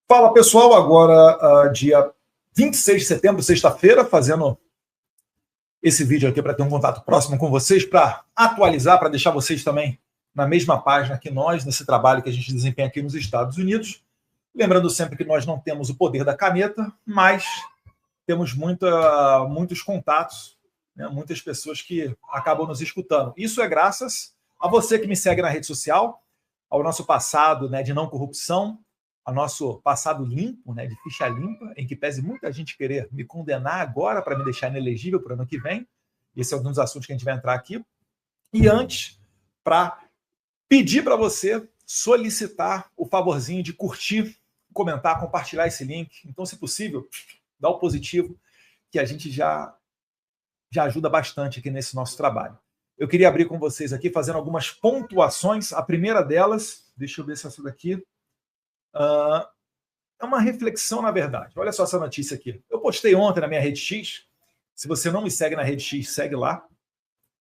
Fala pessoal, agora dia 26 de setembro, sexta-feira, fazendo esse vídeo aqui para ter um contato próximo com vocês, para atualizar, para deixar vocês também na mesma página que nós, nesse trabalho que a gente desempenha aqui nos Estados Unidos. Lembrando sempre que nós não temos o poder da caneta, mas temos muitos contatos, né, muitas pessoas que acabam nos escutando. Isso é graças a você que me segue na rede social, ao nosso passado, né, de não corrupção, ao nosso passado limpo, né, de ficha limpa, em que pese muita gente querer me condenar agora para me deixar inelegível para o ano que vem. Esse é um dos assuntos que a gente vai entrar aqui. E antes, para pedir para você solicitar o favorzinho de curtir, comentar, compartilhar esse link. Então, se possível, dá o positivo, que a gente já ajuda bastante aqui nesse nosso trabalho. Eu queria abrir com vocês aqui, fazendo algumas pontuações. A primeira delas, deixa eu ver se essa daqui... é uma reflexão, na verdade. Olha só essa notícia aqui. Eu postei ontem na minha Rede X. Se você não me segue na Rede X, segue lá.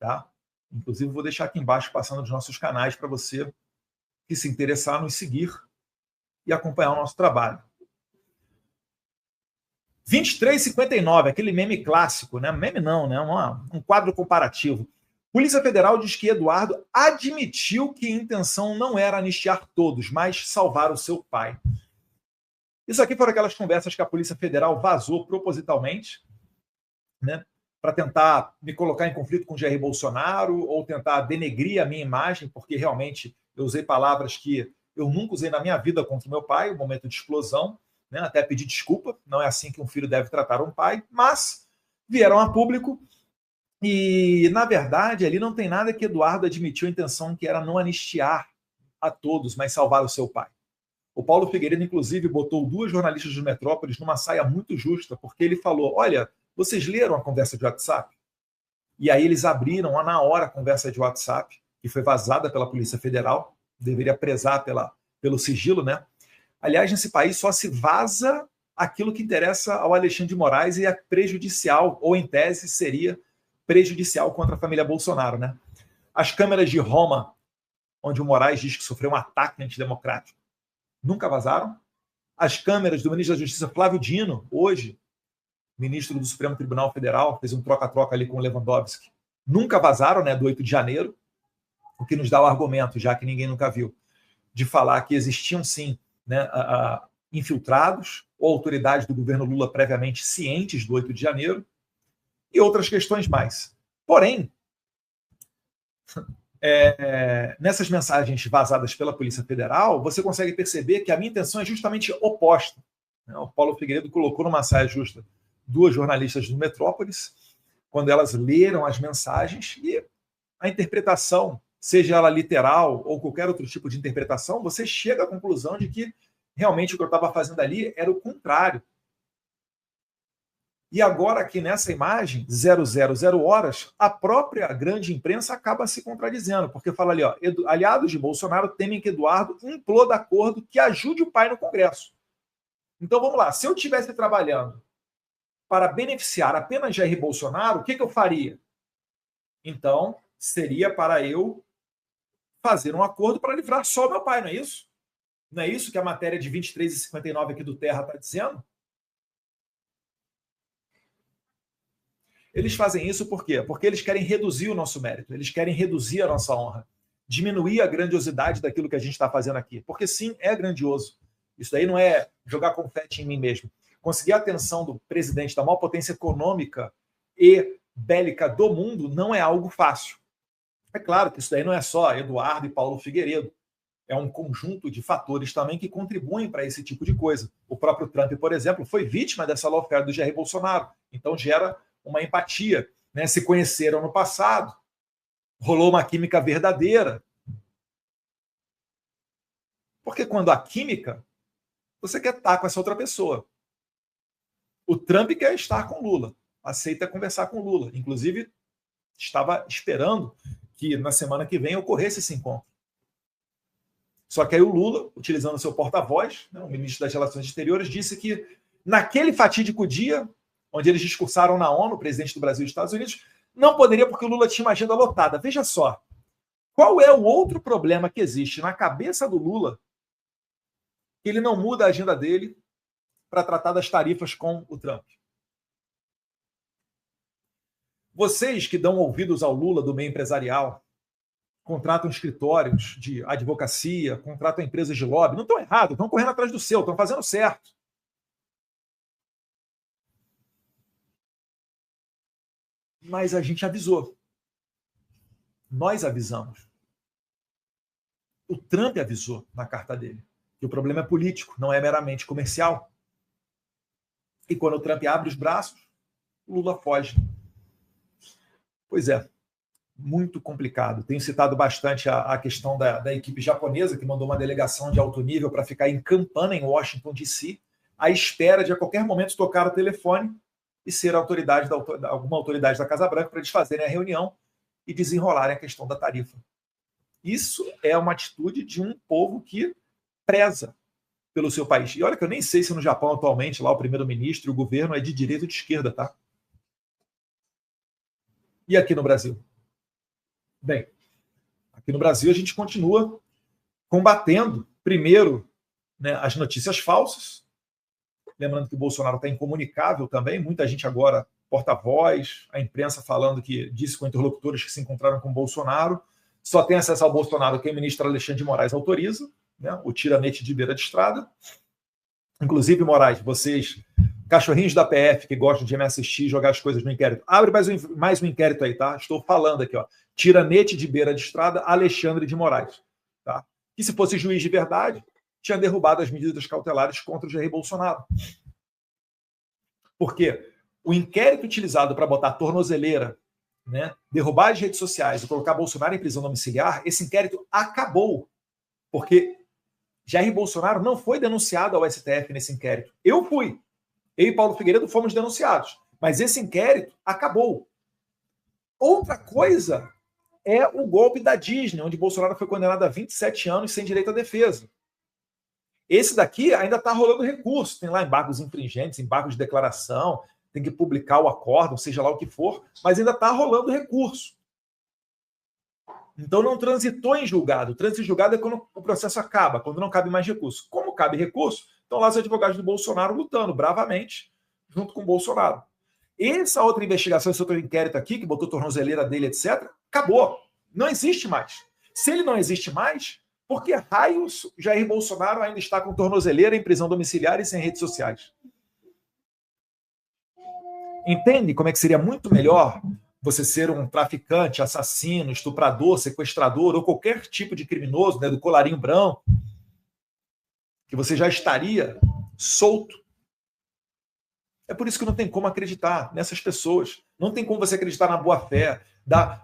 Tá? Inclusive, vou deixar aqui embaixo, passando os nossos canais, para você que se interessar, nos seguir e acompanhar o nosso trabalho. 23,59, aquele meme clássico, né? Meme não, né? Um quadro comparativo. Polícia Federal diz que Eduardo admitiu que a intenção não era anistiar todos, mas salvar o seu pai. Isso aqui foram aquelas conversas que a Polícia Federal vazou propositalmente, né, para tentar me colocar em conflito com o Jair Bolsonaro ou tentar denegrir a minha imagem, porque realmente eu usei palavras que eu nunca usei na minha vida contra o meu pai, o momento de explosão, né, até pedir desculpa, não é assim que um filho deve tratar um pai, mas vieram a público. E, na verdade, ali não tem nada que Eduardo admitiu a intenção que era não anistiar a todos, mas salvar o seu pai. O Paulo Figueiredo, inclusive, botou duas jornalistas de Metrópolis numa saia muito justa, porque ele falou, olha, vocês leram a conversa de WhatsApp? E aí eles abriram na hora a conversa de WhatsApp, que foi vazada pela Polícia Federal, deveria prezar pelo sigilo, né? Aliás, nesse país só se vaza aquilo que interessa ao Alexandre de Moraes e é prejudicial, ou em tese seria prejudicial contra a família Bolsonaro, né? As câmeras de Roma, onde o Moraes diz que sofreu um ataque antidemocrático, nunca vazaram. As câmeras do ministro da Justiça, Flávio Dino, hoje, ministro do Supremo Tribunal Federal, fez um troca-troca ali com o Lewandowski, nunca vazaram, né, do 8 de janeiro, o que nos dá o argumento, já que ninguém nunca viu, de falar que existiam, sim, né, infiltrados ou autoridades do governo Lula previamente cientes do 8 de janeiro, e outras questões mais. Porém, nessas mensagens vazadas pela Polícia Federal, você consegue perceber que a minha intenção é justamente oposta. O Paulo Figueiredo colocou numa saia justa duas jornalistas do Metrópolis, quando elas leram as mensagens, e a interpretação, seja ela literal ou qualquer outro tipo de interpretação, você chega à conclusão de que realmente o que eu estava fazendo ali era o contrário. E agora, aqui nessa imagem, 000 horas, a própria grande imprensa acaba se contradizendo, porque fala ali, ó, aliados de Bolsonaro temem que Eduardo imploda acordo que ajude o pai no Congresso. Então, vamos lá, se eu estivesse trabalhando para beneficiar apenas Jair Bolsonaro, o que eu faria? Então, seria para eu fazer um acordo para livrar só o meu pai, não é isso? Não é isso que a matéria de 23,59 aqui do Terra está dizendo? Eles fazem isso por quê? Porque eles querem reduzir o nosso mérito, eles querem reduzir a nossa honra, diminuir a grandiosidade daquilo que a gente está fazendo aqui. Porque sim, é grandioso. Isso daí não é jogar confete em mim mesmo. Conseguir a atenção do presidente da maior potência econômica e bélica do mundo não é algo fácil. É claro que isso daí não é só Eduardo e Paulo Figueiredo. É um conjunto de fatores também que contribuem para esse tipo de coisa. O próprio Trump, por exemplo, foi vítima dessa lawfare do Jair Bolsonaro. Então gera uma empatia, né? Se conheceram no passado, rolou uma química verdadeira. Porque quando há química, você quer estar com essa outra pessoa. O Trump quer estar com Lula, aceita conversar com Lula. Inclusive, estava esperando que na semana que vem ocorresse esse encontro. Só que aí o Lula, utilizando o seu porta-voz, né, o ministro das Relações Exteriores, disse que naquele fatídico dia, onde eles discursaram na ONU, o presidente do Brasil e dos Estados Unidos, não poderia porque o Lula tinha uma agenda lotada. Veja só, qual é o outro problema que existe na cabeça do Lula que ele não muda a agenda dele para tratar das tarifas com o Trump. Vocês que dão ouvidos ao Lula do meio empresarial, contratam escritórios de advocacia, contratam empresas de lobby, não estão errados, estão correndo atrás do seu, estão fazendo certo. Mas a gente avisou. Nós avisamos. O Trump avisou na carta dele que o problema é político, não é meramente comercial. E quando o Trump abre os braços, o Lula foge. Pois é, muito complicado. Tenho citado bastante a questão da equipe japonesa, que mandou uma delegação de alto nível para ficar em Campana, em Washington, D.C., à espera de a qualquer momento tocar o telefone e ser alguma autoridade da Casa Branca para eles fazerem a reunião e desenrolarem a questão da tarifa. Isso é uma atitude de um povo que preza pelo seu país. E olha que eu nem sei se no Japão atualmente lá o primeiro-ministro e o governo é de direita ou de esquerda, tá? E aqui no Brasil? Bem, aqui no Brasil a gente continua combatendo, primeiro, né, as notícias falsas. Lembrando que o Bolsonaro está incomunicável também, muita gente agora porta-voz, a imprensa falando que disse com interlocutores que se encontraram com o Bolsonaro, só tem acesso ao Bolsonaro quem o ministro Alexandre de Moraes autoriza, né, o tiranete de beira de estrada. Inclusive, Moraes, vocês, cachorrinhos da PF que gostam de me assistir e jogar as coisas no inquérito, abre mais um inquérito aí, tá? Estou falando aqui, ó. Tiranete de beira de estrada, Alexandre de Moraes. Tá? Que se fosse juiz de verdade, tinha derrubado as medidas cautelares contra o Jair Bolsonaro. Por quê? O inquérito utilizado para botar tornozeleira, né, derrubar as redes sociais e colocar Bolsonaro em prisão domiciliar, esse inquérito acabou. Porque Jair Bolsonaro não foi denunciado ao STF nesse inquérito. Eu fui. Eu e Paulo Figueiredo fomos denunciados. Mas esse inquérito acabou. Outra coisa é o golpe da Disney, onde Bolsonaro foi condenado a 27 anos sem direito à defesa. Esse daqui ainda está rolando recurso. Tem lá embargos infringentes, embargos de declaração, tem que publicar o acórdão, seja lá o que for, mas ainda está rolando recurso. Então não transitou em julgado. O trânsito em julgado é quando o processo acaba, quando não cabe mais recurso. Como cabe recurso, estão lá os advogados do Bolsonaro lutando bravamente junto com o Bolsonaro. Essa outra investigação, esse outro inquérito aqui, que botou tornozeleira dele, etc., acabou. Não existe mais. Se ele não existe mais, por que raios Jair Bolsonaro ainda está com tornozeleira em prisão domiciliar e sem redes sociais? Entende como é que seria muito melhor você ser um traficante, assassino, estuprador, sequestrador ou qualquer tipo de criminoso, né, do colarinho branco, que você já estaria solto? É por isso que não tem como acreditar nessas pessoas. Não tem como você acreditar na boa-fé.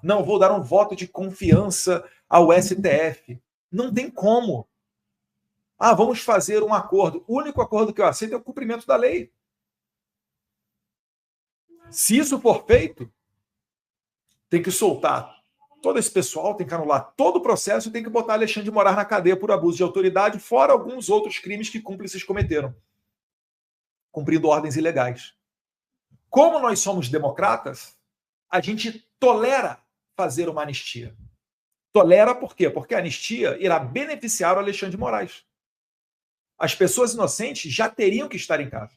Não, vou dar um voto de confiança ao STF. Não tem como. Ah, vamos fazer um acordo. O único acordo que eu aceito é o cumprimento da lei. Se isso for feito, tem que soltar todo esse pessoal, tem que anular todo o processo e tem que botar Alexandre de Moraes na cadeia por abuso de autoridade, fora alguns outros crimes que cúmplices cometeram, cumprindo ordens ilegais. Como nós somos democratas, a gente tolera fazer uma anistia. Tolera por quê? Porque a anistia irá beneficiar o Alexandre de Moraes. As pessoas inocentes já teriam que estar em casa.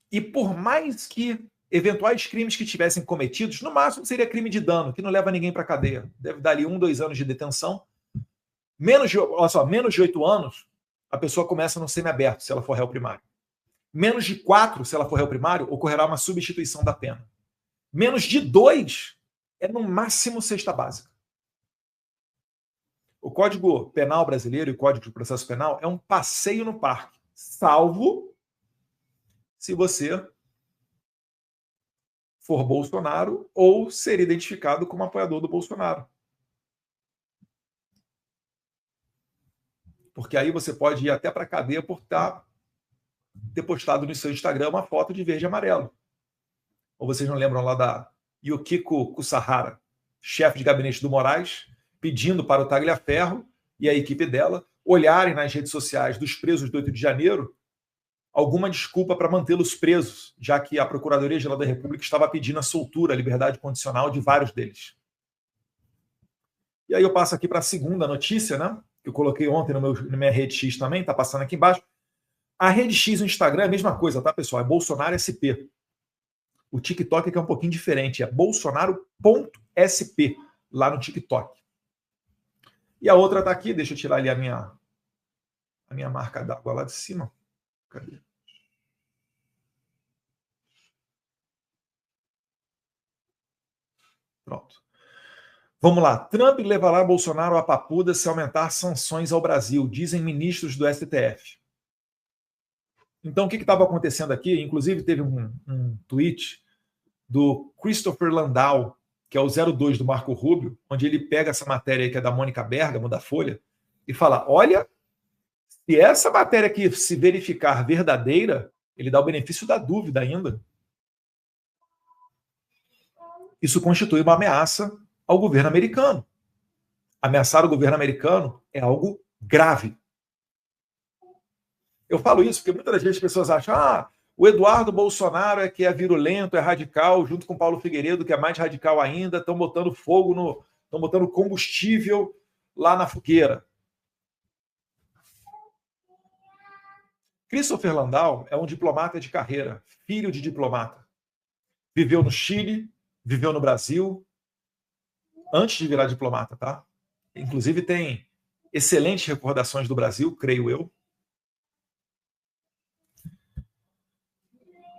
E por mais que eventuais crimes que tivessem cometidos, no máximo seria crime de dano, que não leva ninguém para a cadeia. Deve dar ali 1, 2 anos de detenção. Menos de 8 anos, a pessoa começa no semiaberto, se ela for réu primário. Menos de 4, se ela for réu primário, ocorrerá uma substituição da pena. Menos de 2 é no máximo cesta básica. O Código Penal brasileiro e o Código de Processo Penal é um passeio no parque, salvo se você for Bolsonaro ou ser identificado como apoiador do Bolsonaro. Porque aí você pode ir até para a cadeia por ter postado no seu Instagram uma foto de verde e amarelo. Ou vocês não lembram lá da Yukiko Kusahara, chefe de gabinete do Moraes, pedindo para o Tagliaferro e a equipe dela olharem nas redes sociais dos presos do 8 de janeiro alguma desculpa para mantê-los presos, já que a Procuradoria-Geral da República estava pedindo a soltura, a liberdade condicional de vários deles. E aí eu passo aqui para a segunda notícia, né, que eu coloquei ontem na minha rede X também, está passando aqui embaixo. A rede X no Instagram é a mesma coisa, tá, pessoal? É Bolsonaro SP. O TikTok é que é um pouquinho diferente, é bolsonaro.sp, lá no TikTok. E a outra está aqui, deixa eu tirar ali a minha marca d'água lá de cima. Cadê? Pronto. Vamos lá. Trump levará Bolsonaro à papuda se aumentar sanções ao Brasil, dizem ministros do STF. Então, o que estava acontecendo aqui? Inclusive, teve um tweet do Christopher Landau, que é o 02 do Marco Rubio, onde ele pega essa matéria aí, que é da Mônica Bergamo, da Folha, e fala, olha, se essa matéria aqui se verificar verdadeira, ele dá o benefício da dúvida ainda. Isso constitui uma ameaça ao governo americano. Ameaçar o governo americano é algo grave. Eu falo isso porque muitas vezes as pessoas acham o Eduardo Bolsonaro é que é virulento, é radical, junto com Paulo Figueiredo, que é mais radical ainda, estão botando fogo, estão botando combustível lá na fogueira. Christopher Landau é um diplomata de carreira, filho de diplomata. Viveu no Chile, viveu no Brasil, antes de virar diplomata, tá? Inclusive tem excelentes recordações do Brasil, creio eu.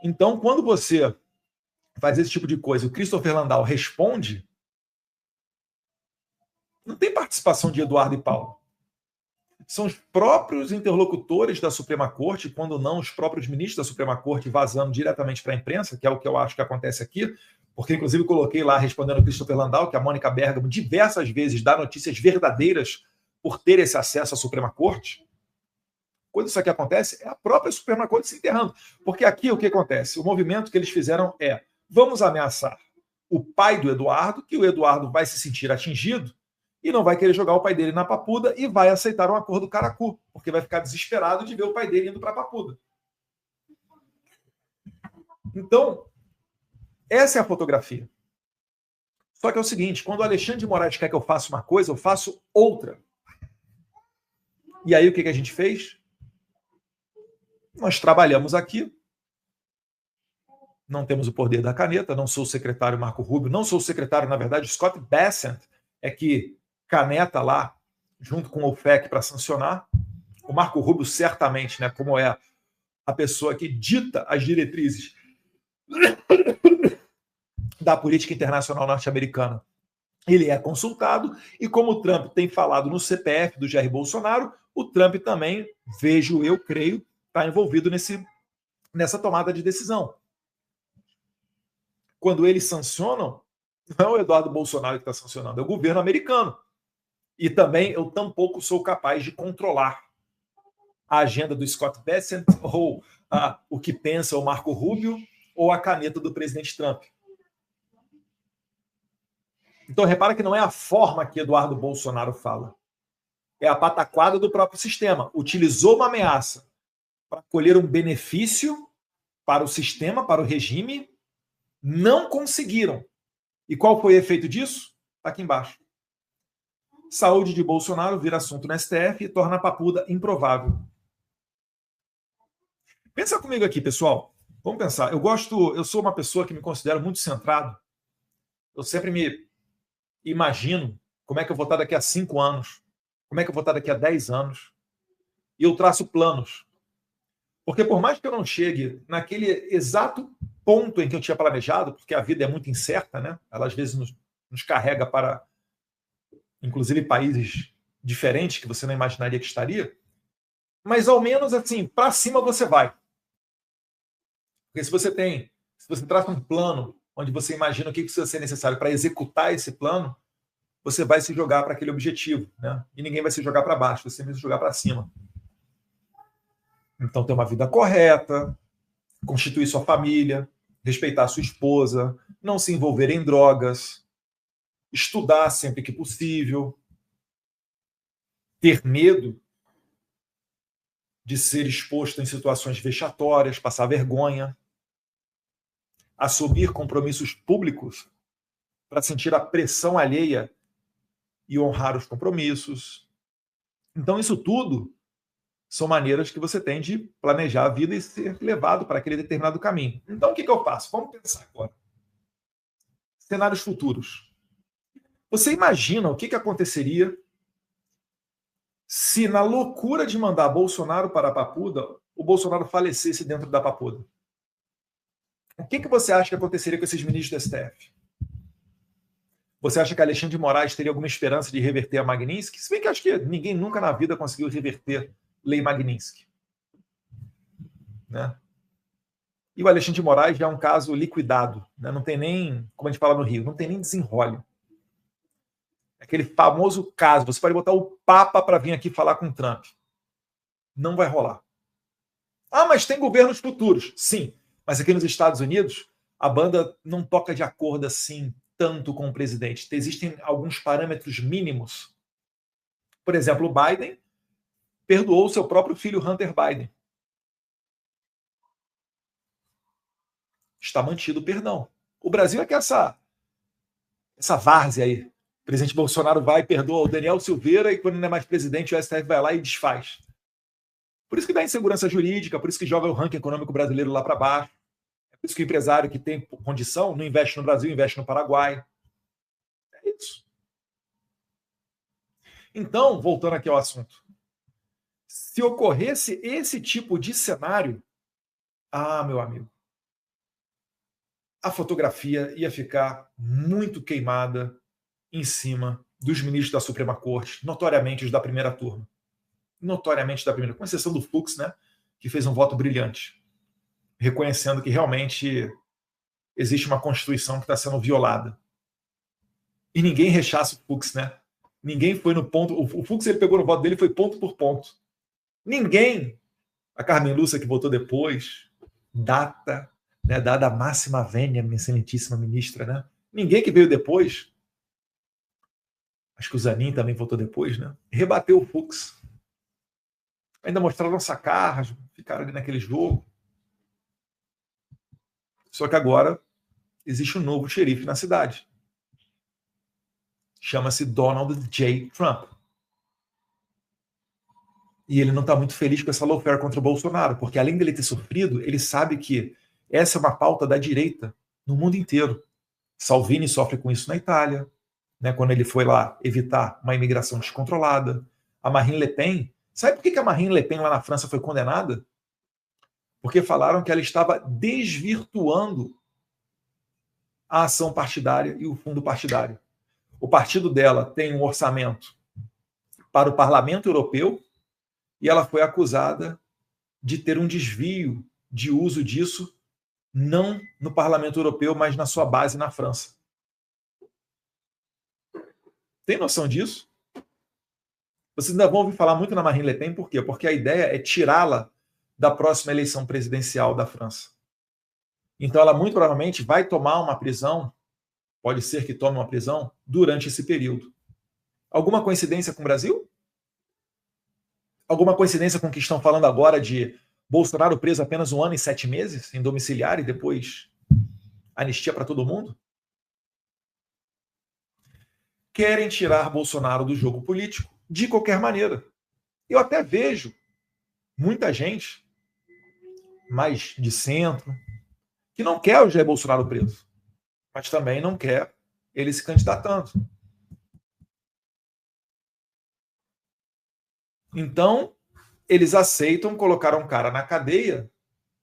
Então, quando você faz esse tipo de coisa, o Christopher Landau responde, não tem participação de Eduardo e Paulo. São os próprios interlocutores da Suprema Corte, quando não os próprios ministros da Suprema Corte, vazando diretamente para a imprensa, que é o que eu acho que acontece aqui, porque inclusive coloquei lá, respondendo ao Christopher Landau, que a Mônica Bergamo diversas vezes dá notícias verdadeiras por ter esse acesso à Suprema Corte. Quando isso aqui acontece, é a própria Suprema Corte se enterrando. Porque aqui o que acontece? O movimento que eles fizeram é, vamos ameaçar o pai do Eduardo, que o Eduardo vai se sentir atingido e não vai querer jogar o pai dele na papuda e vai aceitar um acordo caracu, porque vai ficar desesperado de ver o pai dele indo para a papuda. Então, essa é a fotografia. Só que é o seguinte, quando o Alexandre de Moraes quer que eu faça uma coisa, eu faço outra. E aí o que a gente fez? Nós trabalhamos aqui, não temos o poder da caneta, não sou o secretário Marco Rubio, não sou o secretário, na verdade, Scott Bessent é que caneta lá, junto com o OFAC, para sancionar. O Marco Rubio, certamente, né, como é a pessoa que dita as diretrizes da política internacional norte-americana, ele é consultado, e como o Trump tem falado no CPF do Jair Bolsonaro, o Trump também, vejo eu, creio, está envolvido nessa tomada de decisão. Quando eles sancionam, não é o Eduardo Bolsonaro que está sancionando, é o governo americano. E também eu tampouco sou capaz de controlar a agenda do Scott Bessent ou o que pensa o Marco Rubio ou a caneta do presidente Trump. Então, repara que não é a forma que Eduardo Bolsonaro fala. É a pataquada do próprio sistema. Utilizou uma ameaça para colher um benefício para o sistema, para o regime, não conseguiram. E qual foi o efeito disso? Está aqui embaixo. Saúde de Bolsonaro vira assunto no STF e torna a papuda improvável. Pensa comigo aqui, pessoal. Vamos pensar. Eu sou uma pessoa que me considero muito centrado. Eu sempre me imagino como é que eu vou estar daqui a 5 anos, como é que eu vou estar daqui a 10 anos. E eu traço planos. Porque por mais que eu não chegue naquele exato ponto em que eu tinha planejado, porque a vida é muito incerta, né? Ela às vezes nos carrega para, inclusive, países diferentes que você não imaginaria que estaria, mas ao menos assim, para cima você vai. Porque se você traça um plano onde você imagina o que precisa ser necessário para executar esse plano, você vai se jogar para aquele objetivo, né? E ninguém vai se jogar para baixo, você vai se jogar para cima. Então, ter uma vida correta, constituir sua família, respeitar sua esposa, não se envolver em drogas, estudar sempre que possível, ter medo de ser exposto em situações vexatórias, passar vergonha, assumir compromissos públicos para sentir a pressão alheia e honrar os compromissos, Então, isso tudo são maneiras que você tem de planejar a vida e ser levado para aquele determinado caminho. Então, o que eu faço? Vamos pensar agora. Cenários futuros. Você imagina o que aconteceria se, na loucura de mandar Bolsonaro para a Papuda, o Bolsonaro falecesse dentro da Papuda? O que você acha que aconteceria com esses ministros do STF? Você acha que Alexandre de Moraes teria alguma esperança de reverter a Magnitsky? Se bem que acho que ninguém nunca na vida conseguiu reverter Lei Magnitsky. Né? E o Alexandre de Moraes já é um caso liquidado. Né? Não tem nem, como a gente fala no Rio, não tem nem desenrole. Aquele famoso caso, você pode botar o Papa para vir aqui falar com o Trump. Não vai rolar. Ah, mas tem governos futuros. Sim, mas aqui nos Estados Unidos, a banda não toca de acordo assim tanto com o presidente. Existem alguns parâmetros mínimos. Por exemplo, o Biden perdoou o seu próprio filho Hunter Biden. Está mantido o perdão. O Brasil é que essa várzea aí. O presidente Bolsonaro vai e perdoa o Daniel Silveira e quando não é mais presidente, o STF vai lá e desfaz. Por isso que dá insegurança jurídica, por isso que joga o ranking econômico brasileiro lá para baixo. É por isso que o empresário que tem condição não investe no Brasil, investe no Paraguai. É isso. Então, voltando aqui ao assunto. Se ocorresse esse tipo de cenário, meu amigo, a fotografia ia ficar muito queimada em cima dos ministros da Suprema Corte, notoriamente os da primeira turma. Notoriamente da primeira, com exceção do Fux, né, que fez um voto brilhante, reconhecendo que realmente existe uma Constituição que está sendo violada. E ninguém rechaça o Fux, né? Ninguém foi no ponto. O Fux, ele pegou no voto dele, foi ponto por ponto. Ninguém, a Carmen Lúcia que votou depois, dada a máxima vênia, minha excelentíssima ministra, né? Ninguém que veio depois, acho que o Zanin também votou depois, né? Rebateu o Fux. Ainda mostraram sacarras, ficaram ali naquele jogo. Só que agora existe um novo xerife na cidade. Chama-se Donald J. Trump. E ele não está muito feliz com essa lawfare contra o Bolsonaro, porque além dele ter sofrido, ele sabe que essa é uma pauta da direita no mundo inteiro. Salvini sofre com isso na Itália, né, quando ele foi lá evitar uma imigração descontrolada. A Marine Le Pen, sabe por que a Marine Le Pen lá na França foi condenada? Porque falaram que ela estava desvirtuando a ação partidária e o fundo partidário. O partido dela tem um orçamento para o Parlamento Europeu e ela foi acusada de ter um desvio de uso disso, não no Parlamento Europeu, mas na sua base na França. Tem noção disso? Vocês ainda vão ouvir falar muito na Marine Le Pen, por quê? Porque a ideia é tirá-la da próxima eleição presidencial da França. Então ela muito provavelmente vai tomar uma prisão, pode ser que tome uma prisão, durante esse período. Alguma coincidência com o Brasil? Alguma coincidência com o que estão falando agora de Bolsonaro preso apenas 1 ano e 7 meses em domiciliar e depois anistia para todo mundo? Querem tirar Bolsonaro do jogo político de qualquer maneira. Eu até vejo muita gente mais de centro que não quer o Jair Bolsonaro preso, mas também não quer ele se candidatando. Então, eles aceitam colocar um cara na cadeia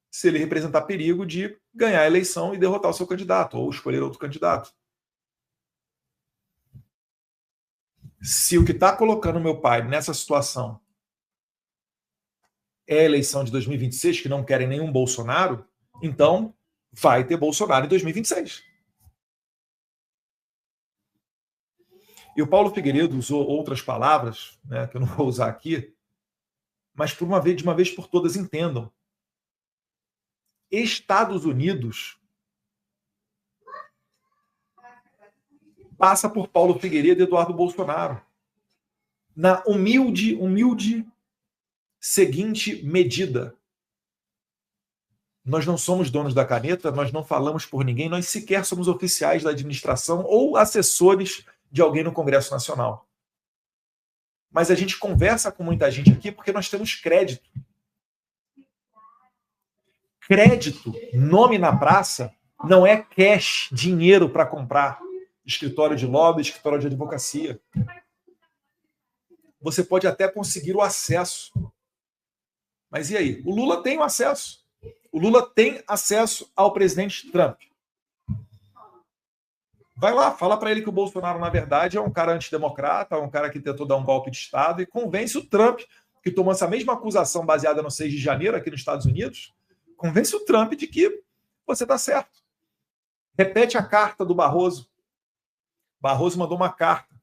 se ele representar perigo de ganhar a eleição e derrotar o seu candidato, ou escolher outro candidato. Se o que está colocando meu pai nessa situação é a eleição de 2026, que não querem nenhum Bolsonaro, então vai ter Bolsonaro em 2026. E o Paulo Figueiredo usou outras palavras, né, que eu não vou usar aqui, mas de uma vez por todas entendam. Estados Unidos passa por Paulo Figueiredo e Eduardo Bolsonaro. Na humilde seguinte medida. Nós não somos donos da caneta, nós não falamos por ninguém, nós sequer somos oficiais da administração ou assessores de alguém no Congresso Nacional. Mas a gente conversa com muita gente aqui porque nós temos crédito. Crédito, nome na praça, não é cash, dinheiro para comprar escritório de lobby, escritório de advocacia. Você pode até conseguir o acesso. Mas e aí? O Lula tem o acesso. O Lula tem acesso ao presidente Trump. Vai lá, fala para ele que o Bolsonaro, na verdade, é um cara antidemocrata, um cara que tentou dar um golpe de Estado, e convence o Trump, que tomou essa mesma acusação baseada no 6 de janeiro aqui nos Estados Unidos, convence o Trump de que você está certo. Repete a carta do Barroso. Barroso mandou uma carta,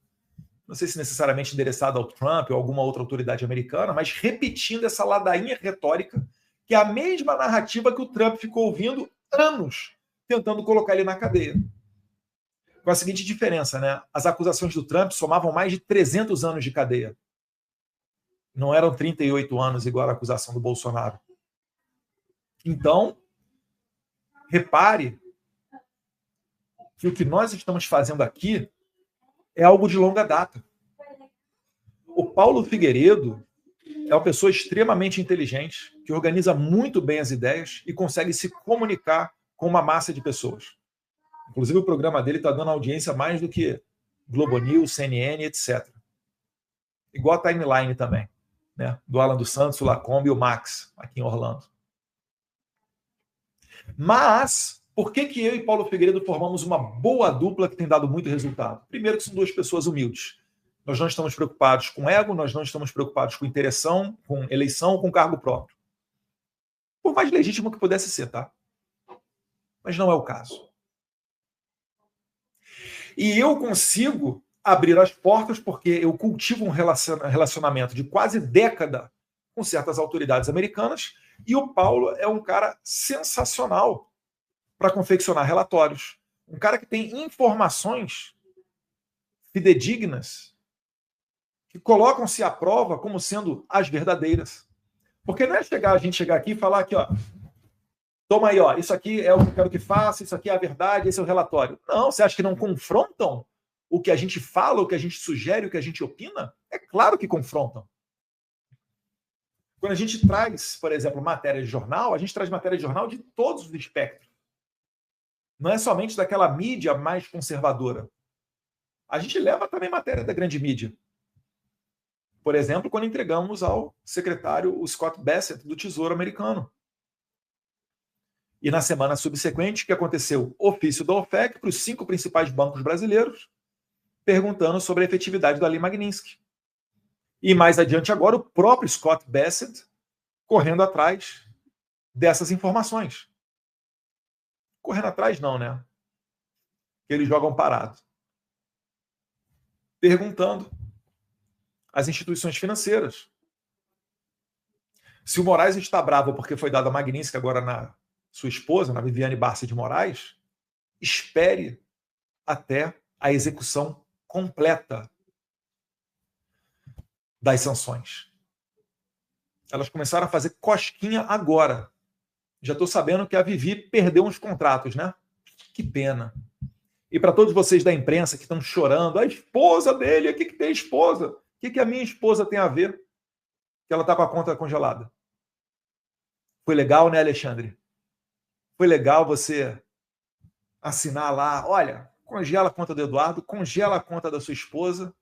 não sei se necessariamente endereçada ao Trump ou alguma outra autoridade americana, mas repetindo essa ladainha retórica, que é a mesma narrativa que o Trump ficou ouvindo anos, tentando colocar ele na cadeia. Com a seguinte diferença, né? As acusações do Trump somavam mais de 300 anos de cadeia. Não eram 38 anos igual a acusação do Bolsonaro. Então, repare que o que nós estamos fazendo aqui é algo de longa data. O Paulo Figueiredo é uma pessoa extremamente inteligente, que organiza muito bem as ideias e consegue se comunicar com uma massa de pessoas. Inclusive, o programa dele está dando audiência mais do que Globo News, CNN, etc. Igual a Timeline também, né? Do Alan dos Santos, o Lacombe e o Max, aqui em Orlando. Mas, por que eu e Paulo Figueiredo formamos uma boa dupla que tem dado muito resultado? Primeiro que são duas pessoas humildes. Nós não estamos preocupados com ego, nós não estamos preocupados com interação, com eleição, com cargo próprio. Por mais legítimo que pudesse ser, tá? Mas não é o caso. E eu consigo abrir as portas porque eu cultivo um relacionamento de quase década com certas autoridades americanas e o Paulo é um cara sensacional para confeccionar relatórios. Um cara que tem informações fidedignas que colocam-se à prova como sendo as verdadeiras. Porque não é a gente chegar aqui e falar aqui, ó, toma aí, ó, isso aqui é o que eu quero que faça, isso aqui é a verdade, esse é o relatório. Não, você acha que não confrontam o que a gente fala, o que a gente sugere, o que a gente opina? É claro que confrontam. Quando a gente traz, por exemplo, matéria de jornal, a gente traz matéria de jornal de todos os espectros. Não é somente daquela mídia mais conservadora. A gente leva também matéria da grande mídia. Por exemplo, quando entregamos ao secretário o Scott Bessent do Tesouro americano. E na semana subsequente, que aconteceu ofício da OFAC para os 5 principais bancos brasileiros, perguntando sobre a efetividade da Lei Magnitsky. E mais adiante agora, o próprio Scott Bessent correndo atrás dessas informações. Correndo atrás não, né? Eles jogam parado. Perguntando às instituições financeiras se o Moraes está bravo porque foi dada a Magnitsky agora na sua esposa, na Viviane Barça de Moraes, espere até a execução completa das sanções. Elas começaram a fazer cosquinha agora. Já estou sabendo que a Vivi perdeu uns contratos, né? Que pena. E para todos vocês da imprensa que estão chorando, a esposa dele, o que tem a esposa? O que a minha esposa tem a ver? Que ela está com a conta congelada. Foi legal, né, Alexandre? Foi legal você assinar lá, olha, congela a conta do Eduardo, congela a conta da sua esposa.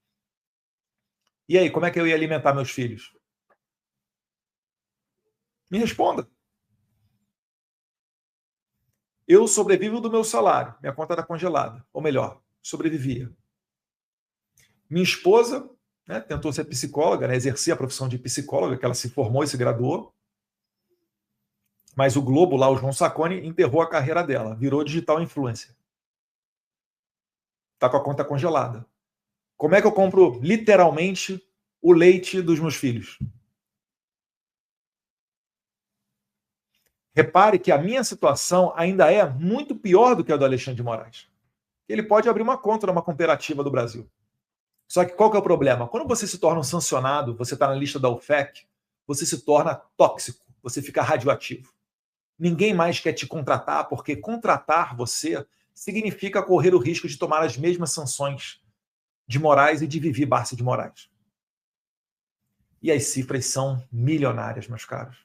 E aí, como é que eu ia alimentar meus filhos? Me responda. Eu sobrevivo do meu salário, minha conta está congelada. Ou melhor, sobrevivia. Minha esposa, né, tentou ser psicóloga, né, exercia a profissão de psicóloga, que ela se formou e se graduou. Mas o Globo, lá, o João Sacconi, enterrou a carreira dela, virou digital influencer. Está com a conta congelada. Como é que eu compro, literalmente, o leite dos meus filhos? Repare que a minha situação ainda é muito pior do que a do Alexandre de Moraes. Ele pode abrir uma conta numa cooperativa do Brasil. Só que qual que é o problema? Quando você se torna um sancionado, você está na lista da OFAC, você se torna tóxico, você fica radioativo. Ninguém mais quer te contratar, porque contratar você significa correr o risco de tomar as mesmas sanções de Moraes e de Vivi Barça de Moraes. E as cifras são milionárias, meus caros.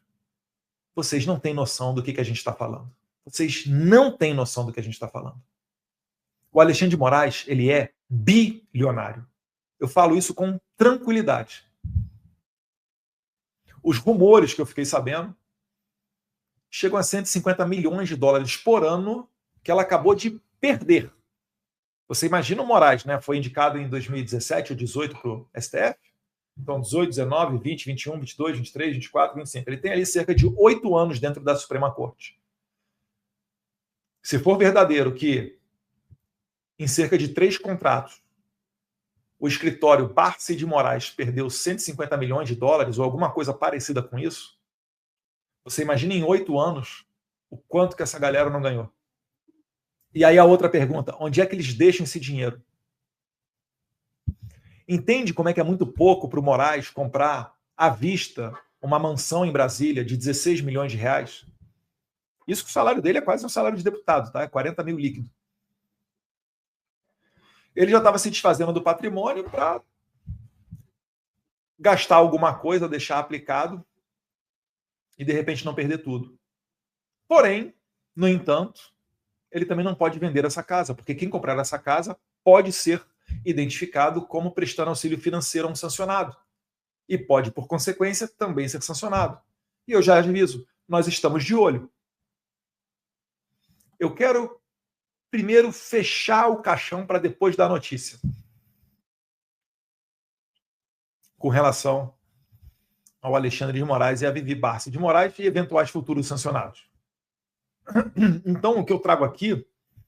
Vocês não têm noção do que a gente está falando. Vocês não têm noção do que a gente está falando. O Alexandre de Moraes, ele é bilionário. Eu falo isso com tranquilidade. Os rumores que eu fiquei sabendo chegam a 150 milhões de dólares por ano que ela acabou de perder. Você imagina o Moraes, né? Foi indicado em 2017 ou 2018 para o STF. Então, 18, 19, 20, 21, 22, 23, 24, 25. Ele tem ali cerca de 8 anos dentro da Suprema Corte. Se for verdadeiro que em cerca de 3 contratos o escritório Barsi de Moraes perdeu 150 milhões de dólares ou alguma coisa parecida com isso, você imagina em 8 anos o quanto que essa galera não ganhou. E aí a outra pergunta, onde é que eles deixam esse dinheiro? Entende como é que é muito pouco para o Moraes comprar à vista uma mansão em Brasília de 16 milhões de reais? Isso que o salário dele é quase um salário de deputado, tá? É 40 mil líquido. Ele já estava se desfazendo do patrimônio para gastar alguma coisa, deixar aplicado e de repente não perder tudo. Porém, no entanto, ele também não pode vender essa casa, porque quem comprar essa casa pode ser identificado como prestando auxílio financeiro a um sancionado. E pode, por consequência, também ser sancionado. E eu já aviso, nós estamos de olho. Eu quero primeiro fechar o caixão para depois dar notícia. Com relação ao Alexandre de Moraes e a Vivi Barsi de Moraes e eventuais futuros sancionados. Então, o que eu trago aqui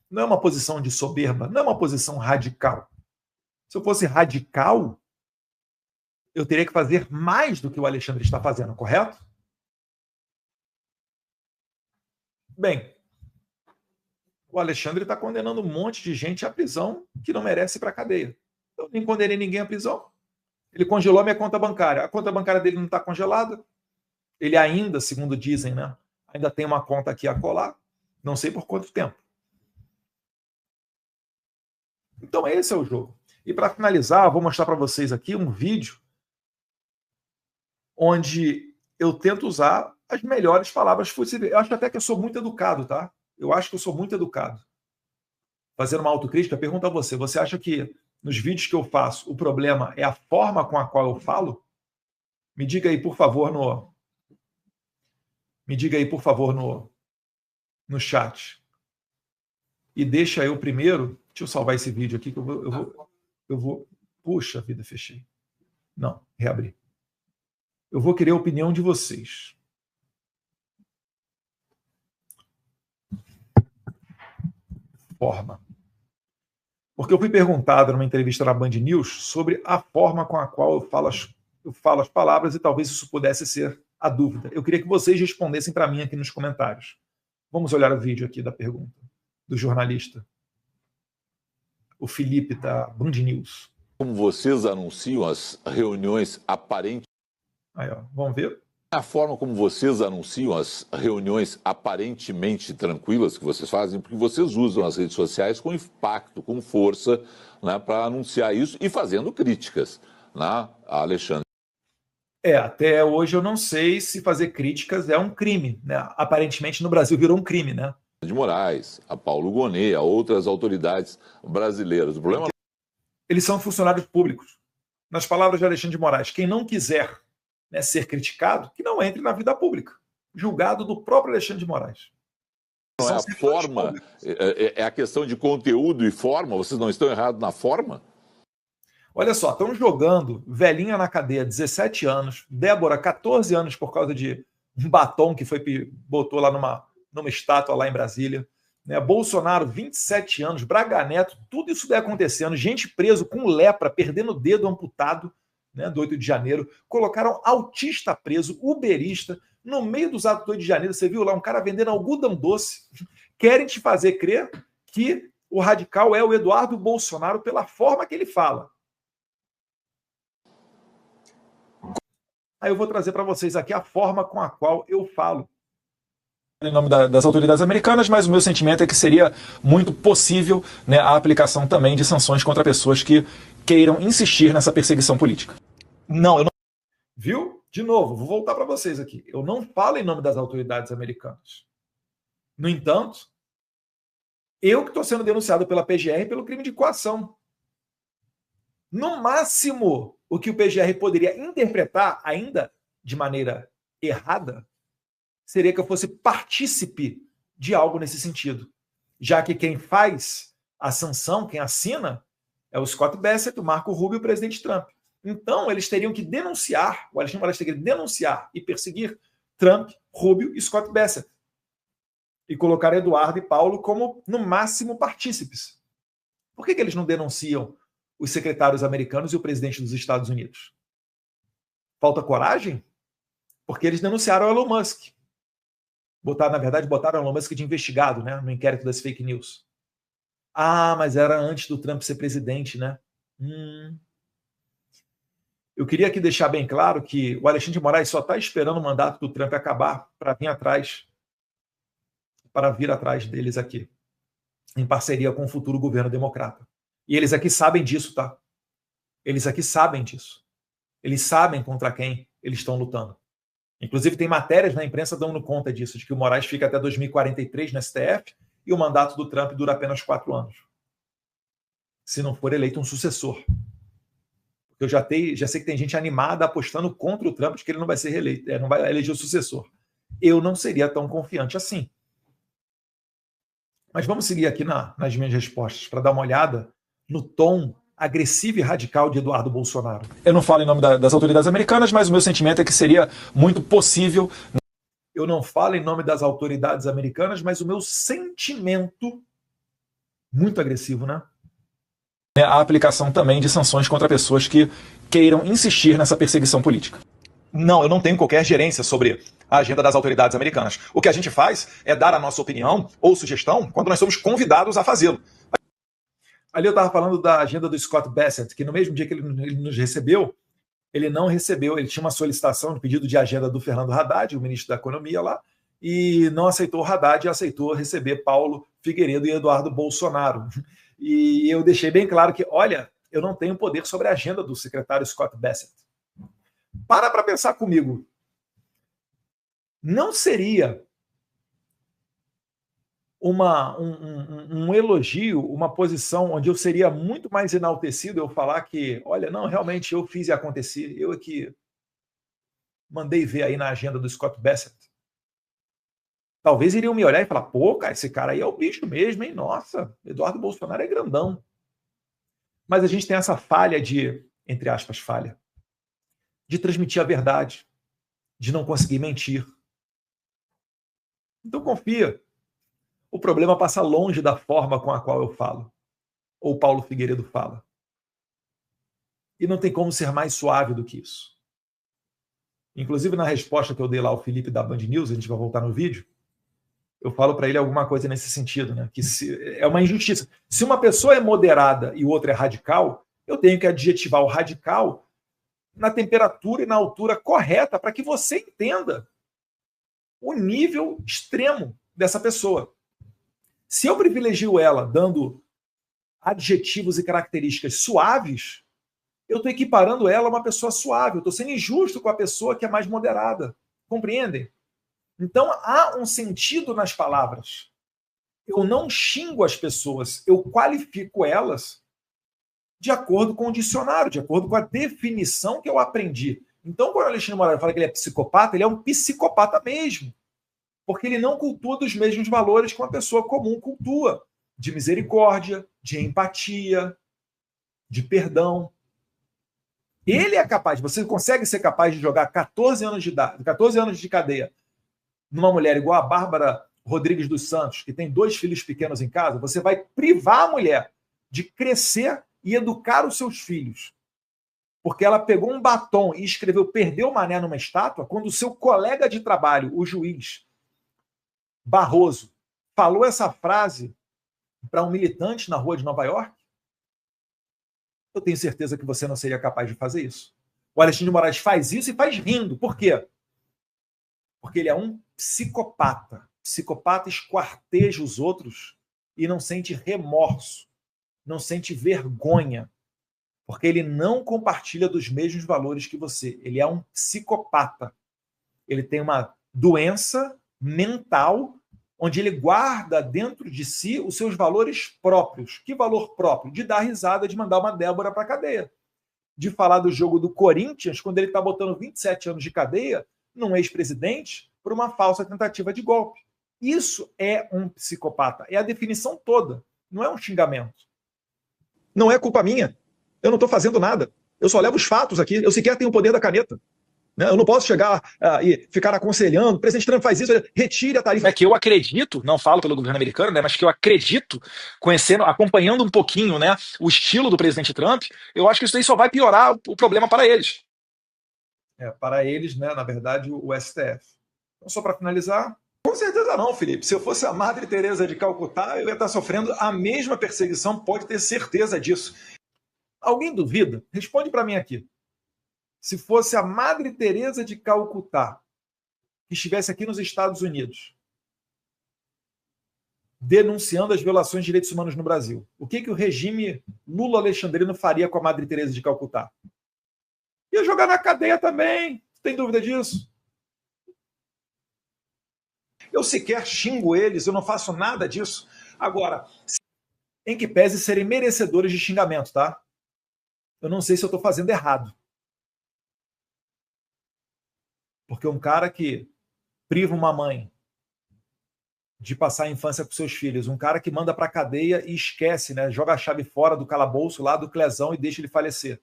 não é uma posição de soberba, não é uma posição radical. Se eu fosse radical, eu teria que fazer mais do que o Alexandre está fazendo, correto? Bem, o Alexandre está condenando um monte de gente à prisão que não merece ir para a cadeia. Eu nem condenei ninguém à prisão. Ele congelou a minha conta bancária. A conta bancária dele não está congelada. Ele ainda, segundo dizem, né, ainda tem uma conta aqui a colar. Não sei por quanto tempo. Então esse é o jogo. E para finalizar, eu vou mostrar para vocês aqui um vídeo onde eu tento usar as melhores palavras possíveis. Eu acho até que eu sou muito educado, tá? Eu acho que eu sou muito educado. Fazendo uma autocrítica, pergunto a você, você acha que nos vídeos que eu faço o problema é a forma com a qual eu falo? Me diga aí, por favor, no chat. E deixa eu primeiro... Deixa eu salvar esse vídeo aqui que eu vou... Puxa vida, fechei. Não, reabri. Eu vou querer a opinião de vocês. Forma. Porque eu fui perguntado numa entrevista na Band News sobre a forma com a qual eu falo as palavras e talvez isso pudesse ser a dúvida. Eu queria que vocês respondessem para mim aqui nos comentários. Vamos olhar o vídeo aqui da pergunta do jornalista. O Felipe da Band News. Como vocês anunciam as reuniões aparentes... Aí, ó, vamos ver? A forma como vocês anunciam as reuniões aparentemente tranquilas que vocês fazem, porque vocês usam as redes sociais com impacto, com força, né, para anunciar isso e fazendo críticas, né, a Alexandre. Até hoje eu não sei se fazer críticas é um crime, né? Aparentemente no Brasil virou um crime, né? De Moraes, a Paulo Gonet, a outras autoridades brasileiras. O problema... Eles são funcionários públicos. Nas palavras de Alexandre de Moraes, quem não quiser, né, ser criticado, que não entre na vida pública. Julgado do próprio Alexandre de Moraes. Não é a forma, é a questão de conteúdo e forma. Vocês não estão errados na forma? Olha só, estão jogando velhinha na cadeia, 17 anos, Débora, 14 anos por causa de um batom que botou lá numa estátua lá em Brasília. Né? Bolsonaro, 27 anos, Braga Neto, tudo isso daí acontecendo, gente preso com lepra, perdendo o dedo amputado, né, do 8 de janeiro, colocaram autista preso, uberista, no meio dos atos do 8 de janeiro, você viu lá um cara vendendo algodão doce, querem te fazer crer que o radical é o Eduardo Bolsonaro pela forma que ele fala. Aí eu vou trazer para vocês aqui a forma com a qual eu falo. Em nome das autoridades americanas, mas o meu sentimento é que seria muito possível, né, a aplicação também de sanções contra pessoas que queiram insistir nessa perseguição política. Não, Viu? De novo, vou voltar para vocês aqui. Eu não falo em nome das autoridades americanas. No entanto, eu que estou sendo denunciado pela PGR pelo crime de coação. No máximo, o que o PGR poderia interpretar, ainda de maneira errada, seria que eu fosse partícipe de algo nesse sentido. Já que quem faz a sanção, quem assina, é o Scott Bessent, o Marco Rubio e o presidente Trump. Então, eles teriam que denunciar, o Alexandre Moraes teria que denunciar e perseguir Trump, Rubio e Scott Bessent. E colocar Eduardo e Paulo como, no máximo, partícipes. Por que eles não denunciam os secretários americanos e o presidente dos Estados Unidos? Falta coragem? Porque eles denunciaram o Elon Musk. Na verdade, botaram o Elon Musk de investigado, né, no inquérito das fake news. Ah, mas era antes do Trump ser presidente, né? Eu queria aqui deixar bem claro que o Alexandre de Moraes só está esperando o mandato do Trump acabar para vir atrás deles aqui, em parceria com o futuro governo democrata. E eles aqui sabem disso, tá? Eles aqui sabem disso. Eles sabem contra quem eles estão lutando. Inclusive, tem matérias na imprensa dando conta disso, de que o Moraes fica até 2043 no STF e o mandato do Trump dura apenas 4 anos. Se não for eleito um sucessor. Eu já sei que tem gente animada apostando contra o Trump de que ele não vai ser reeleito, não vai eleger o sucessor. Eu não seria tão confiante assim. Mas vamos seguir aqui nas minhas respostas para dar uma olhada no tom agressivo e radical de Eduardo Bolsonaro. Eu não falo em nome das autoridades americanas, mas o meu sentimento é que seria muito possível. Eu não falo em nome das autoridades americanas, mas o meu sentimento, muito agressivo, né? É a aplicação também de sanções contra pessoas que queiram insistir nessa perseguição política. Não, eu não tenho qualquer gerência sobre a agenda das autoridades americanas. O que a gente faz é dar a nossa opinião ou sugestão quando nós somos convidados a fazê-lo. Ali eu estava falando da agenda do Scott Bessent, que no mesmo dia que ele nos recebeu, ele não recebeu, ele tinha uma solicitação de pedido de agenda do Fernando Haddad, o ministro da Economia lá, e não aceitou o Haddad e aceitou receber Paulo Figueiredo e Eduardo Bolsonaro. E eu deixei bem claro que, olha, eu não tenho poder sobre a agenda do secretário Scott Bessent. Para pensar comigo. Não seria um elogio, uma posição onde eu seria muito mais enaltecido eu falar que, olha, não, realmente eu fiz e aconteci, eu é que mandei ver aí na agenda do Scott Bessent. Talvez iriam me olhar e falar, pô, cara, esse cara aí é o bicho mesmo, hein? Nossa, Eduardo Bolsonaro é grandão. Mas a gente tem essa falha de, entre aspas, falha, de transmitir a verdade, de não conseguir mentir. Então confia. O problema passa longe da forma com a qual eu falo, ou Paulo Figueiredo fala. E não tem como ser mais suave do que isso. Inclusive, na resposta que eu dei lá ao Felipe da Band News, a gente vai voltar no vídeo, eu falo para ele alguma coisa nesse sentido, né? Que é uma injustiça. Se uma pessoa é moderada e o outro é radical, eu tenho que adjetivar o radical na temperatura e na altura correta para que você entenda o nível extremo dessa pessoa. Se eu privilegio ela dando adjetivos e características suaves, eu estou equiparando ela a uma pessoa suave. Eu estou sendo injusto com a pessoa que é mais moderada. Compreendem? Então, há um sentido nas palavras. Eu não xingo as pessoas, eu qualifico elas de acordo com o dicionário, de acordo com a definição que eu aprendi. Então, quando o Alexandre Moraes fala que ele é psicopata, ele é um psicopata mesmo. Porque ele não cultua dos mesmos valores que uma pessoa comum cultua. De misericórdia, de empatia, de perdão. Ele é capaz, você consegue ser capaz de jogar 14 anos de idade, 14 anos de cadeia numa mulher igual a Bárbara Rodrigues dos Santos, que tem 2 filhos pequenos em casa, você vai privar a mulher de crescer e educar os seus filhos. Porque ela pegou um batom e escreveu "perdeu o mané" numa estátua, quando o seu colega de trabalho, o juiz Barroso, falou essa frase para um militante na rua de Nova York, eu tenho certeza que você não seria capaz de fazer isso. O Alexandre de Moraes faz isso e faz rindo. Por quê? Porque ele é um psicopata. Psicopata esquarteja os outros e não sente remorso, não sente vergonha. Porque ele não compartilha dos mesmos valores que você. Ele é um psicopata. Ele tem uma doença mental onde ele guarda dentro de si os seus valores próprios. Que valor próprio? De dar risada, de mandar uma Débora para a cadeia. De falar do jogo do Corinthians, quando ele está botando 27 anos de cadeia num ex-presidente por uma falsa tentativa de golpe. Isso é um psicopata. É a definição toda. Não é um xingamento. Não é culpa minha. Eu não estou fazendo nada. Eu só levo os fatos aqui. Eu sequer tenho o poder da caneta. Eu não posso chegar e ficar aconselhando. O presidente Trump faz isso, retire a tarifa. É que eu acredito, não falo pelo governo americano, né, mas que eu acredito, conhecendo, acompanhando um pouquinho, né, o estilo do presidente Trump, eu acho que isso aí só vai piorar o problema para eles. Para eles, né, na verdade, o STF. Então, só para finalizar, com certeza não, Felipe. Se eu fosse a Madre Teresa de Calcutá, eu ia estar sofrendo a mesma perseguição, pode ter certeza disso. Alguém duvida? Responde para mim aqui. Se fosse a Madre Teresa de Calcutá, que estivesse aqui nos Estados Unidos, denunciando as violações de direitos humanos no Brasil, o que o regime Lula-Alexandrino faria com a Madre Teresa de Calcutá? Ia jogar na cadeia também, tem dúvida disso? Eu sequer xingo eles, eu não faço nada disso. Agora, em que pese serem merecedores de xingamento, tá? Eu não sei se eu estou fazendo errado. Porque um cara que priva uma mãe de passar a infância com seus filhos, um cara que manda para a cadeia e esquece, né, joga a chave fora do calabouço lá do Clezão e deixa ele falecer,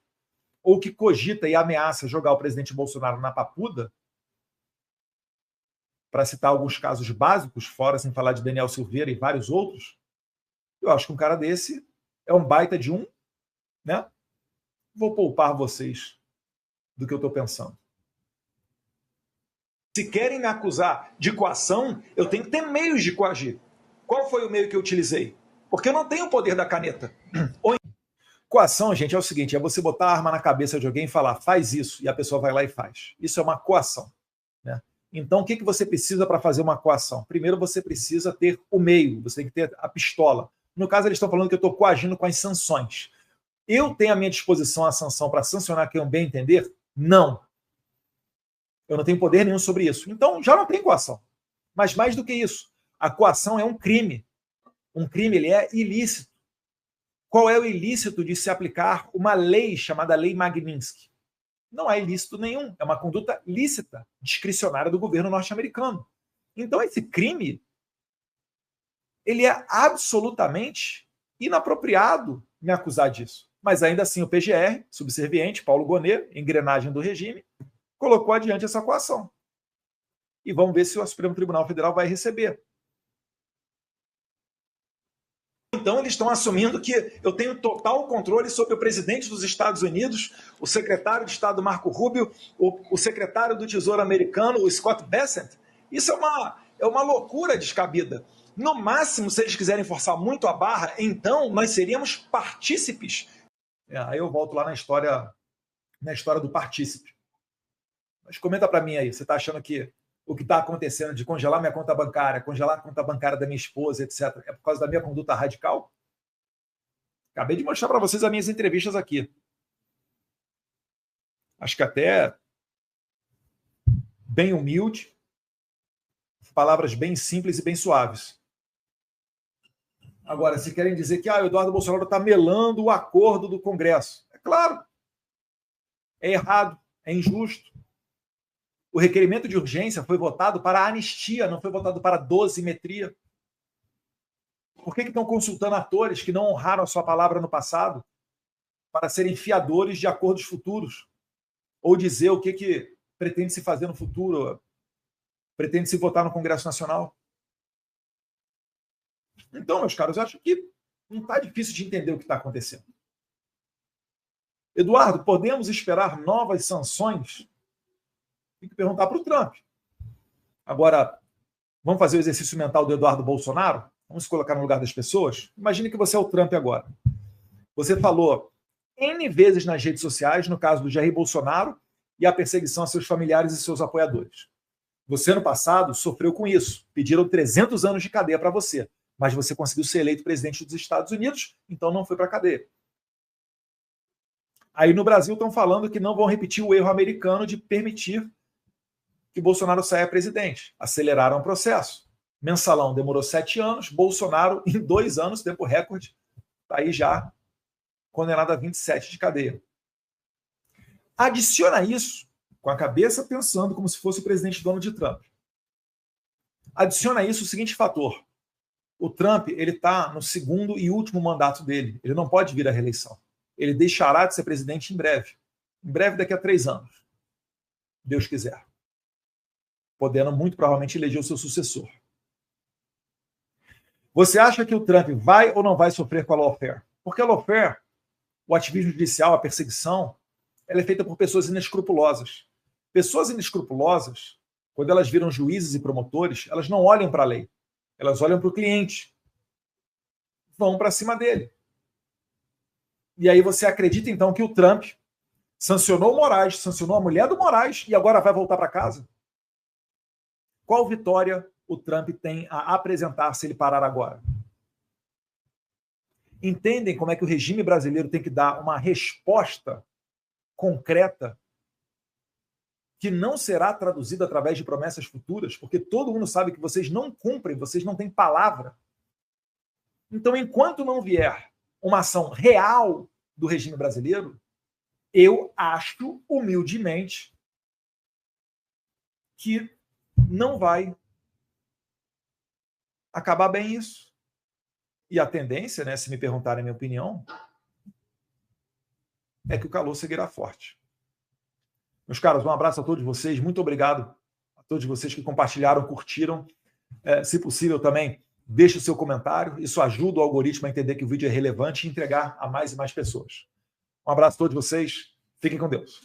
ou que cogita e ameaça jogar o presidente Bolsonaro na papuda, para citar alguns casos básicos, fora sem falar de Daniel Silveira e vários outros, eu acho que um cara desse é um baita de um, né? Vou poupar vocês do que eu estou pensando. Se querem me acusar de coação, eu tenho que ter meios de coagir. Qual foi o meio que eu utilizei? Porque eu não tenho o poder da caneta. Coação, gente, é o seguinte, é você botar a arma na cabeça de alguém e falar, faz isso, e a pessoa vai lá e faz. Isso é uma coação, né? Então, o que você precisa para fazer uma coação? Primeiro, você precisa ter o meio, você tem que ter a pistola. No caso, eles estão falando que eu estou coagindo com as sanções. Eu tenho à minha disposição a sanção para sancionar quem eu bem entender? Não. Eu não tenho poder nenhum sobre isso. Então, já não tem coação. Mas mais do que isso, a coação é um crime. Um crime, ele é ilícito. Qual é o ilícito de se aplicar uma lei chamada Lei Magnitsky? Não há ilícito nenhum. É uma conduta lícita, discricionária do governo norte-americano. Então, esse crime, ele é absolutamente inapropriado me acusar disso. Mas ainda assim, o PGR, subserviente, Paulo Gonet, engrenagem do regime, colocou adiante essa coação. E vamos ver se o Supremo Tribunal Federal vai receber. Então, eles estão assumindo que eu tenho total controle sobre o presidente dos Estados Unidos, o secretário de Estado Marco Rubio, o secretário do Tesouro americano, o Scott Bessent. Isso é uma loucura descabida. No máximo, se eles quiserem forçar muito a barra, então nós seríamos partícipes. Aí eu volto lá na história do partícipe. Mas comenta para mim aí, você está achando que o que está acontecendo de congelar minha conta bancária, congelar a conta bancária da minha esposa, etc., é por causa da minha conduta radical? Acabei de mostrar para vocês as minhas entrevistas aqui. Acho que até bem humilde, palavras bem simples e bem suaves. Agora, se querem dizer que o Eduardo Bolsonaro está melando o acordo do Congresso, é claro, é errado, é injusto. O requerimento de urgência foi votado para a anistia, não foi votado para a dosimetria. Por que estão consultando atores que não honraram a sua palavra no passado para serem fiadores de acordos futuros? Ou dizer o que pretende se fazer no futuro, pretende se votar no Congresso Nacional? Então, meus caros, eu acho que não está difícil de entender o que está acontecendo. Eduardo, podemos esperar novas sanções? Tem que perguntar para o Trump. Agora, vamos fazer o exercício mental do Eduardo Bolsonaro? Vamos se colocar no lugar das pessoas? Imagine que você é o Trump agora. Você falou N vezes nas redes sociais, no caso do Jair Bolsonaro, e a perseguição a seus familiares e seus apoiadores. Você, no passado, sofreu com isso. Pediram 300 anos de cadeia para você, mas você conseguiu ser eleito presidente dos Estados Unidos, então não foi para a cadeia. Aí no Brasil estão falando que não vão repetir o erro americano de permitir que Bolsonaro saia presidente. Aceleraram o processo. Mensalão demorou 7 anos, Bolsonaro, em 2 anos, tempo recorde, está aí já condenado a 27 de cadeia. Adiciona isso, com a cabeça pensando como se fosse o presidente Donald Trump. Adiciona isso o seguinte fator. O Trump está no segundo e último mandato dele. Ele não pode vir à reeleição. Ele deixará de ser presidente em breve. Em breve, daqui a 3 anos. Deus quiser. Podendo, muito provavelmente, eleger o seu sucessor. Você acha que o Trump vai ou não vai sofrer com a lawfare? Porque a lawfare, o ativismo judicial, a perseguição, ela é feita por pessoas inescrupulosas. Pessoas inescrupulosas, quando elas viram juízes e promotores, elas não olham para a lei. Elas olham para o cliente. Vão para cima dele. E aí você acredita, então, que o Trump sancionou o Moraes, sancionou a mulher do Moraes e agora vai voltar para casa? Qual vitória o Trump tem a apresentar se ele parar agora? Entendem como é que o regime brasileiro tem que dar uma resposta concreta que não será traduzida através de promessas futuras, porque todo mundo sabe que vocês não cumprem, vocês não têm palavra. Então, enquanto não vier uma ação real do regime brasileiro, eu acho, humildemente, que não vai acabar bem isso. E a tendência, né, se me perguntarem a minha opinião, é que o calor seguirá forte. Meus caros, um abraço a todos vocês. Muito obrigado a todos vocês que compartilharam, curtiram. Se possível, também deixe o seu comentário. Isso ajuda o algoritmo a entender que o vídeo é relevante e entregar a mais e mais pessoas. Um abraço a todos vocês. Fiquem com Deus.